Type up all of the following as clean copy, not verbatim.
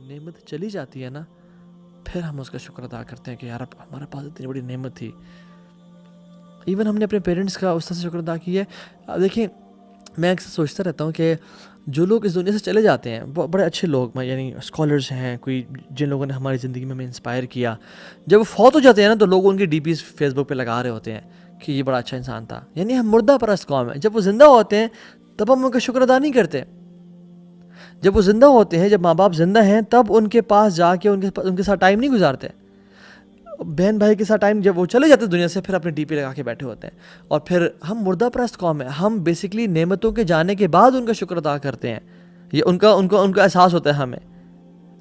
نعمت چلی جاتی ہے نا پھر ہم اس کا شکر ادا کرتے ہیں کہ یار ہمارے پاس اتنی بڑی نعمت تھی. ایون ہم نے اپنے پیرنٹس کا اس طرح سے شکر ادا کیا ہے. دیکھیں میں اکثر سوچتا رہتا ہوں کہ جو لوگ اس دنیا سے چلے جاتے ہیں بڑے اچھے لوگ یعنی اسکالرز ہیں کوئی جن لوگوں نے ہماری زندگی میں ہمیں انسپائر کیا, جب وہ فوت ہو جاتے ہیں نا تو لوگ ان کی ڈی پیز فیس بک پہ لگا رہے ہوتے ہیں کہ یہ بڑا اچھا انسان تھا. یعنی ہم مردہ پرست قوم ہے. جب وہ زندہ ہوتے ہیں تب ہم ان کا شکر ادا نہیں کرتے. جب وہ زندہ ہوتے ہیں, جب ماں باپ زندہ ہیں, تب ان کے پاس جا کے ان کے ساتھ ٹائم نہیں گزارتے. بہن بھائی کے ساتھ ٹائم جب وہ چلے جاتے ہیں دنیا سے پھر اپنے ڈی پی لگا کے بیٹھے ہوتے ہیں. اور پھر ہم مردہ پرست قوم ہیں. ہم بیسکلی نعمتوں کے جانے کے بعد ان کا شکر ادا کرتے ہیں. یہ ان کا احساس ہوتا ہے ہمیں.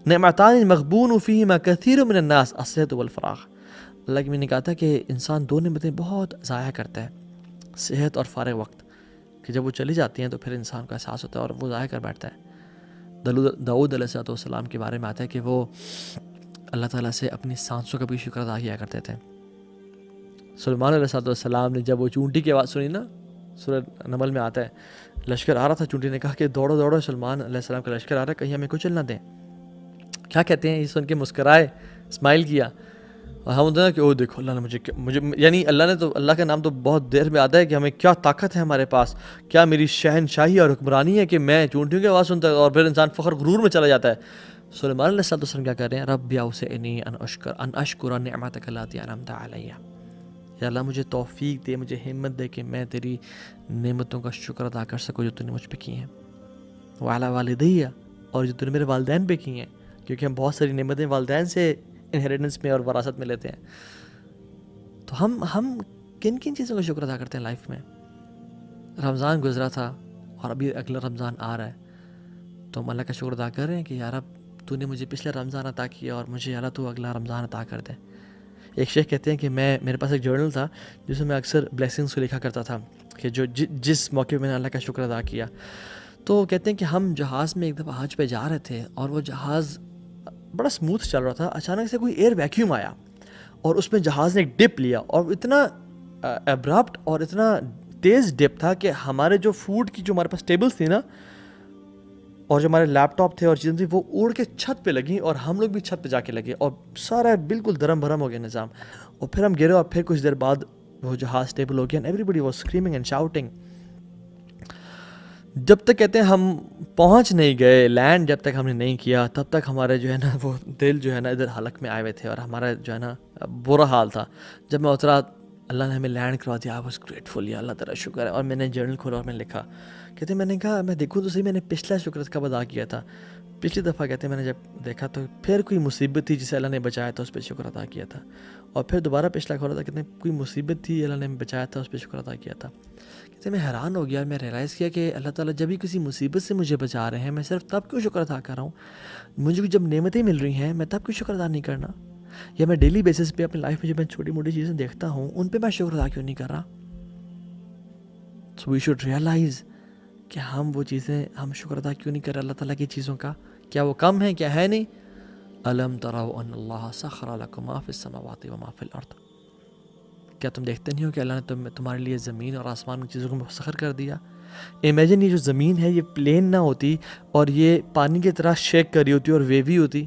نعمتان مغبون فیہما کثیر من الناس الصحۃ والفراغ. اللہ کی میں نے کہا تھا کہ انسان دو نعمتیں بہت ضائع کرتا ہے, صحت اور فارغ وقت, کہ جب وہ چلی جاتی ہیں تو پھر انسان کا احساس ہوتا ہے اور وہ ضائع کر بیٹھتا ہے. داؤد علیہ السلام کے بارے میں آتا ہے کہ وہ اللہ تعالیٰ سے اپنی سانسوں کا بھی شکر ادا کیا کرتے تھے. سلیمان علیہ السلام نے جب وہ چونٹی کی آواز سنی نا, سورہ نمل میں آتا ہے, لشکر آ رہا تھا, چونٹی نے کہا کہ دوڑو دوڑو سلیمان علیہ السلام کا لشکر آ رہا ہے, کہیں ہمیں کچل نہ دیں. کیا کہتے ہیں, یہ سن کے مسکرائے, اسمائل کیا. اور ہم ہوتے ہیں کہ او دیکھو اللہ نے مجھے یعنی اللہ کا نام تو بہت دیر میں آتا ہے کہ ہمیں کیا طاقت ہے ہمارے پاس, کیا میری شہنشاہی اور حکمرانی ہے کہ میں چونٹیوں کی آواز سنتا ہے. اور پھر انسان فخر غرور میں چلا جاتا ہے. سلیمان علیہ السلام کیا کہہ رہے ہیں, رب اوزعنی ان اشکر نعمتک اللاتی انعمت علی. یا اللہ مجھے توفیق دے, مجھے ہمت دے کہ میں تیری نعمتوں کا شکر ادا کر سکوں جو تو نے مجھ پہ کی ہیں. وعلی والدی, اور جو تو نے میرے والدین پہ کی ہیں, کیونکہ ہم بہت ساری نعمتیں والدین سے انہیریٹنس میں اور وراثت میں لیتے ہیں. تو ہم کن کن چیزوں کا شکر ادا کرتے ہیں لائف میں. رمضان گزرا تھا اور ابھی اگلا رمضان آ رہا ہے, تو ہم اللہ کا شکر ادا کر رہے ہیں کہ یار اب تو نے مجھے پچھلا رمضان عطا کیا اور مجھے اللہ تو اگلا رمضان عطا کر دے. ایک شیخ کہتے ہیں کہ میرے پاس ایک جرنل تھا جس میں اکثر بلیسنگس کو لکھا کرتا تھا کہ جو جس موقع پہ میں نے اللہ کا شکر ادا کیا. تو کہتے ہیں کہ ہم جہاز میں ایک دفعہ حج پہ جا رہے تھے اور وہ جہاز بڑا سموتھ چل رہا تھا. اچانک سے کوئی ایئر ویکیوم آیا اور اس میں جہاز نے ایک ڈپ لیا, اور اتنا ابرپٹ اور اتنا تیز ڈپ تھا کہ ہمارے جو فوڈ کی جو ہمارے پاس ٹیبلز تھی نا, اور جو ہمارے لیپ ٹاپ تھے اور چیزیں تھیں, وہ اڑ کے چھت پہ لگیں اور ہم لوگ بھی چھت پہ جا کے لگے, اور سارا بالکل درم بھرم ہو گیا نظام. اور پھر ہم گرے اور پھر کچھ دیر بعد وہ جہاز اسٹیبل ہو گیا. Everybody was screaming and shouting. جب تک کہتے ہیں ہم پہنچ نہیں گئے لینڈ, جب تک ہم نے نہیں کیا تب تک ہمارے جو ہے نا وہ دل جو ہے نا ادھر حلق میں آئے ہوئے تھے, اور ہمارا جو ہے نا برا حال تھا. جب میں اترا, اللہ نے ہمیں لینڈ کروا دیا, آئی واز گریٹفل, یا اللہ تعالیٰ شکر ہے. اور میں نے جرنل کھولا اور میں نے لکھا, کہتے ہیں میں نے کہا میں دیکھوں تو صحیح, میں نے پچھلا شکر کب ادا کیا تھا. پچھلی دفعہ کہتے ہیں میں نے جب دیکھا تو پھر کوئی مصیبت تھی جسے اللہ نے بچایا تھا, اس پہ شکر ادا کیا تھا. اور پھر دوبارہ پچھلا کھولا تھا, کہتے ہیں کوئی مصیبت تھی اللہ نے بچایا تھا, اس پہ شکر ادا کیا تھا. کہتے ہیں میں حیران ہو گیا, میں ریئلائز کیا کہ اللہ تعالیٰ جب بھی کسی مصیبت سے مجھے بچا رہے ہیں میں صرف تب کیوں شکر ادا کر رہا ہوں. مجھے جب نعمتیں مل رہی ہیں میں تب کیوں شکر ادا نہیں کرنا. یا میں ڈیلی بیسس پہ اپنی لائف میں جب میں چھوٹی موٹی چیزیں دیکھتا ہوں ان پہ میں شکر ادا کیوں نہیں کر رہا. سو وی شوڈ ریئلائز کہ ہم وہ چیزیں ہم شکر ادا کیوں نہیں کر رہے اللہ تعالیٰ کی چیزوں کا. کیا وہ کم ہے, کیا ہے نہیں. الم تروا ان اللہ سخر لکم ما فی السماوات و ما فی الارض. کیا تم دیکھتے نہیں ہو کہ اللہ نے تمہارے لیے زمین اور آسمان کی چیزوں کو مسخر کر دیا. امیجن یہ جو زمین ہے یہ پلین نہ ہوتی اور یہ پانی کی طرح شیک کر رہی ہوتی اور ویوی ہوتی.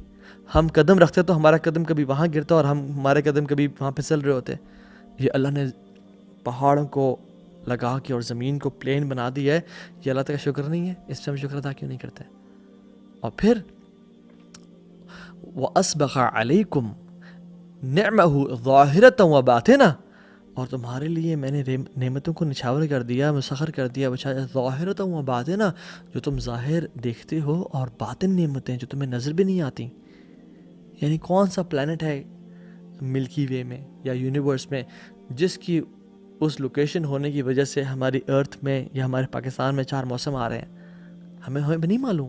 ہم قدم رکھتے تو ہمارا قدم کبھی وہاں گرتا اور ہمارے قدم کبھی وہاں پھسل رہے ہوتے. یہ اللہ نے پہاڑوں کو لگا کے اور زمین کو پلین بنا دیا ہے, یہ اللہ تعالیٰ کا شکر نہیں ہے. اس پہ ہم شکر ادا کیوں نہیں کرتے. اور پھر وَأَسْبَغَ عَلَيْكُمْ نِعْمَهُ ظَاهِرَةً وَبَاطِنَةً, اور تمہارے لیے میں نے نعمتوں کو نچھاور کر دیا, مسخر کر دیا, ظَاهِرَةً وَبَاطِنَةً, جو تم ظاہر دیکھتے ہو, اور باطن نعمتیں جو تمہیں نظر بھی نہیں آتی. یعنی کون سا پلانٹ ہے ملکی وے میں یا یونیورس میں جس کی اس لوکیشن ہونے کی وجہ سے ہماری ارتھ میں یا ہمارے پاکستان میں 4 موسم آ رہے ہیں. ہمیں بھی نہیں معلوم.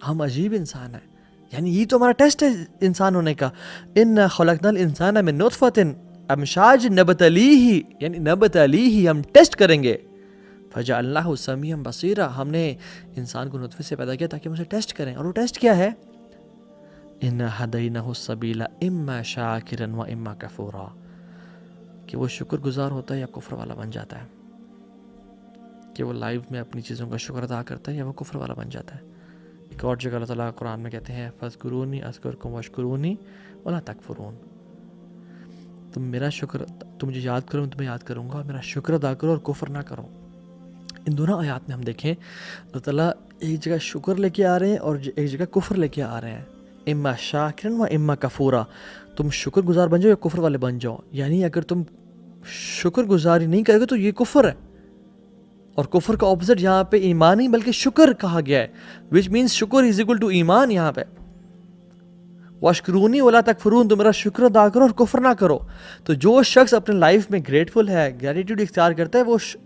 ہم عجیب انسان ہیں. یعنی یہ تو ہمارا ٹیسٹ ہے انسان ہونے کا. اِنَّا خَلَقْنَا الْإِنسَانَ مِن نُطْفَةٍ أَمْشَاجٍ نَبْتَلِيهِ, یعنی نَبْتَلِيهِ ہم ٹیسٹ کریں گے. فَجَعَلْنَاهُ سَمِيعًا بَصِيرًا, ہم نے انسان کو نطفے سے پیدا کیا تاکہ ہم اسے ٹیسٹ کریں. اور وہ ٹیسٹ کیا ہے؟ إِنَّا هَدَيْنَاهُ السَّبِيلَ إِمَّا شَاكِرًا وَإِمَّا كَفُورًا, کہ وہ شکر گزار ہوتا ہے یا کفر والا بن جاتا ہے. کہ وہ لائف میں اپنی چیزوں کا شکر ادا کرتا ہے یا وہ کفر والا بن جاتا ہے. ایک اور جگہ اللہ تعالیٰ قرآن میں کہتے ہیں فَاذْكُرُونِي أَذْكُرْكُمْ وَاشْكُرُونِي وَلَا تَكْفُرُونَ، تم میرا شکر، تم مجھے یاد کرو میں تمہیں یاد کروں گا، اور میرا شکر ادا کرو اور کفر نہ کرو۔ ان دونوں آیات میں ہم دیکھیں اللہ تعالیٰ ایک جگہ شکر لے کے آ رہے ہیں اور ایک جگہ کفر لے کے آ رہے ہیں، اما شاکرا و اما کفورا، تم شکر گزار بن جاؤ یا کفر والے بن جاؤ، یعنی اگر تم شکر گزاری نہیں کرے گے تو یہ کفر ہے، اور کفر کا اپوزٹ یہاں پہ ایمان نہیں بلکہ شکر کہا گیا ہے، وچ مینس شکر از اکول ٹو ایمان یہاں پہ۔ واشکرونی ولا تکفرون، تو میرا شکر ادا کرو اور کفر نہ کرو۔ تو جو شخص اپنے لائف میں گریٹفل ہے، گریٹیوڈ اختیار کرتا ہے،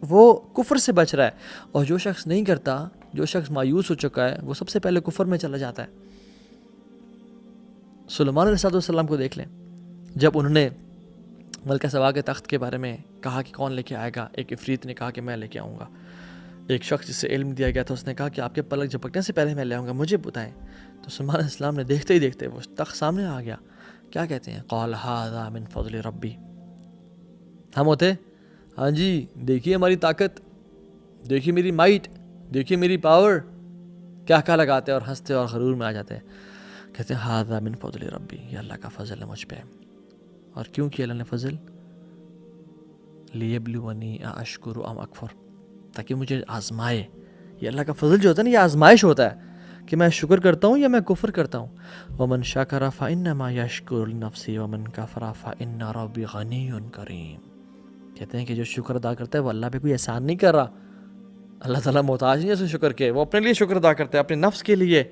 وہ کفر سے بچ رہا ہے، اور جو شخص نہیں کرتا، جو شخص مایوس ہو چکا ہے، وہ سب سے پہلے کفر میں چلا جاتا ہے۔ سلیمان علیہ السلام کو دیکھ لیں، جب انہوں نے ملکہ سبا کے تخت کے بارے میں کہا کہ کون لے کے آئے گا، ایک عفریت نے کہا کہ میں لے کے آؤں گا۔ ایک شخص جسے علم دیا گیا تھا اس نے کہا کہ آپ کے پلک جھپکنے سے پہلے میں لے آؤں گا، مجھے بتائیں۔ تو سلیمان علیہ السلام نے دیکھتے ہی دیکھتے وہ تخت سامنے آ گیا۔ کیا کہتے ہیں؟ قال ھذا من فضل ربی، ہم ہوتے ہاں جی دیکھیے ہماری طاقت، دیکھیے میری مائٹ، دیکھیے میری پاور، کیا لگاتے اور ہنستے اور غرور میں آ جاتے ہیں۔ کہتے ہیں ھذا من فضل ربی، یہ اللہ کا فضل ہے مجھ پہ۔ اور کیوں کیا اللہ نے فضل؟ لیبلونی اشکر ام اکفر، تاکہ مجھے آزمائے۔ یہ اللہ کا فضل جو ہوتا ہے نا، یہ آزمائش ہوتا ہے کہ میں شکر کرتا ہوں یا میں کفر کرتا ہوں۔ ومن شکر فانما یشکر لنفسہ ومن کفر فان ربی غنی کریم، کہتے ہیں کہ جو شکر ادا کرتا ہے وہ اللہ پہ کوئی احسان نہیں کر رہا، اللہ تعالیٰ محتاج نہیں ہے اس شکر کے، وہ اپنے لیے شکر ادا کرتا ہے، اپنے نفس کے لیے،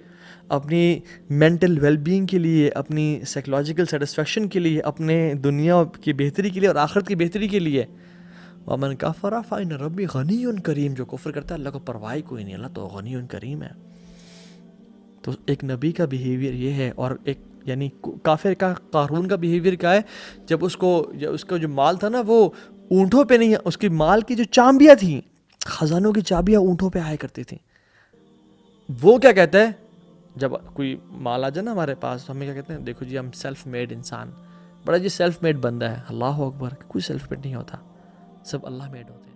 اپنی مینٹل ویل بینگ کے لیے، اپنی سائیکولوجیکل سیٹسفیکشن کے لیے، اپنے دنیا کی بہتری کے لیے اور آخرت کی بہتری کے لیے۔ ومن کفر فإن ربی غنی کریم، جو کفر کرتا ہے اللہ کو پرواہ کوئی نہیں، اللہ تو غنی کریم ہے۔ تو ایک نبی کا بیہیویئر یہ ہے، اور ایک یعنی کافر کا، قارون کا بیہیویئر کیا ہے؟ جب اس کا جو مال تھا نا وہ اونٹوں پہ نہیں، اس کی مال کی جو چابیاں تھیں، خزانوں کی چابیاں اونٹوں پہ آیا کرتی تھیں۔ وہ کیا کہتا ہے جب کوئی مال آ جائے نا ہمارے پاس، تو ہمیں کیا کہتے ہیں؟ دیکھو جی ہم سیلف میڈ انسان، بڑا جی سیلف میڈ بندہ ہے۔ اللہ اکبر، کوئی سیلف میڈ نہیں ہوتا، سب اللہ میڈ ہوتے ہیں۔